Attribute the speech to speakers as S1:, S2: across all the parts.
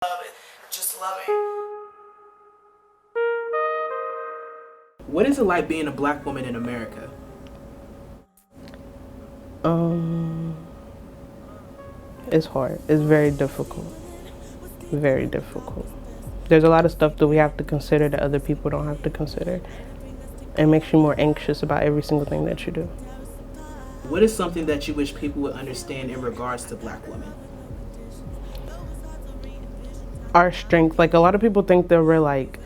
S1: love it. Just love it.
S2: What is it like being a black woman in America?
S3: It's hard. It's very difficult. Very difficult. There's a lot of stuff that we have to consider that other people don't have to consider. It makes you more anxious about every single thing that you do.
S2: What is something that you wish people would understand in regards to black women?
S3: Our strength, like a lot of people think that we're like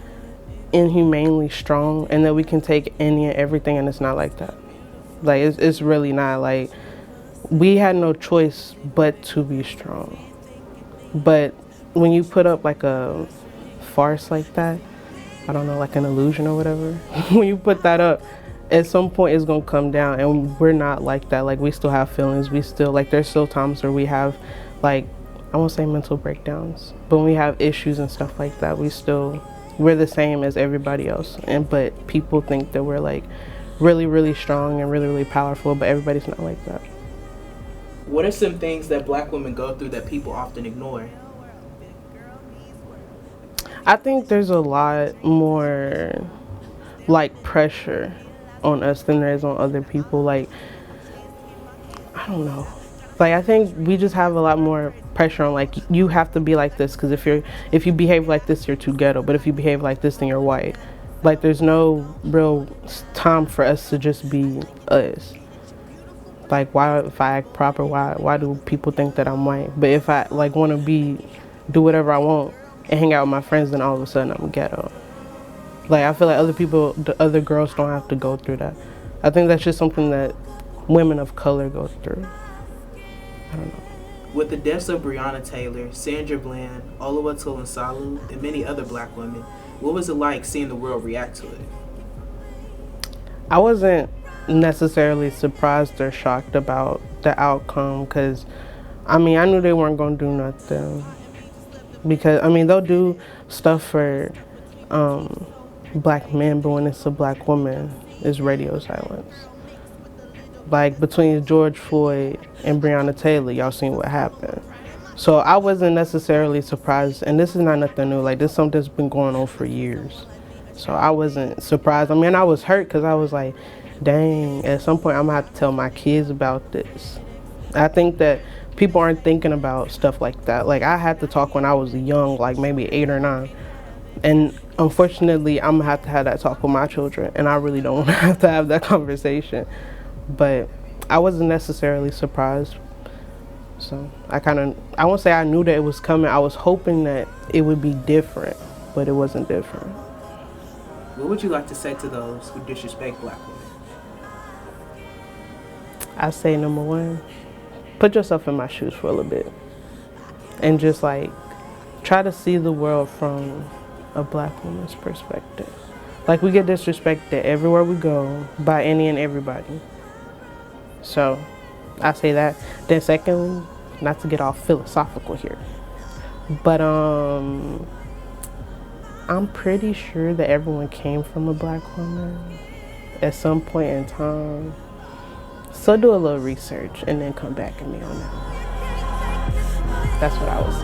S3: inhumanely strong and that we can take any and everything, and it's not like that. Like it's really not. Like we had no choice but to be strong. But when you put up like a farce like that, I don't know, like an illusion or whatever, when you put that up, at some point it's gonna come down, and we're not like that. Like we still have feelings. We still, like, there's still times where we have, like, I won't say mental breakdowns, but when we have issues and stuff like that, we're the same as everybody else. But people think that we're like really, really strong and really, really powerful, but everybody's not like that.
S2: What are some things that black women go through that people often ignore?
S3: I think there's a lot more like pressure on us than there is on other people. Like, I don't know. Like, I think we just have a lot more pressure on, like, you have to be like this because if you behave like this, you're too ghetto. But if you behave like this, then you're white. Like, there's no real time for us to just be us. Like, why, if I act proper, why do people think that I'm white? But if I like want to do whatever I want and hang out with my friends, then all of a sudden I'm ghetto. Like, I feel like the other girls don't have to go through that. I think that's just something that women of color go through. I don't know.
S2: With the deaths of Breonna Taylor, Sandra Bland, Oluwatoyin Salu, and many other black women, what was it like seeing the world react to it?
S3: I wasn't necessarily surprised or shocked about the outcome because, I mean, I knew they weren't going to do nothing. Because, I mean, they'll do stuff for black men, but when it's a black woman, it's radio silence. Like, between George Floyd and Breonna Taylor, y'all seen what happened. So I wasn't necessarily surprised, and this is not nothing new. Like, this is something that's been going on for years. So I wasn't surprised. I mean, I was hurt because I was like, dang, at some point I'm gonna have to tell my kids about this. I think that people aren't thinking about stuff like that. Like, I had to talk when I was young, like maybe 8 or 9. And unfortunately, I'm gonna have to have that talk with my children, and I really don't want to have to have that conversation. But I wasn't necessarily surprised. So I won't say I knew that it was coming. I was hoping that it would be different, but it wasn't different.
S2: What would you like to say to those who disrespect black women?
S3: I say, number one, put yourself in my shoes for a little bit. And just like, try to see the world from a black woman's perspective. Like, we get disrespected everywhere we go by any and everybody. So I say that. Then secondly, not to get all philosophical here, but I'm pretty sure that everyone came from a black woman at some point in time. So do a little research and then come back at me on that. That's what I was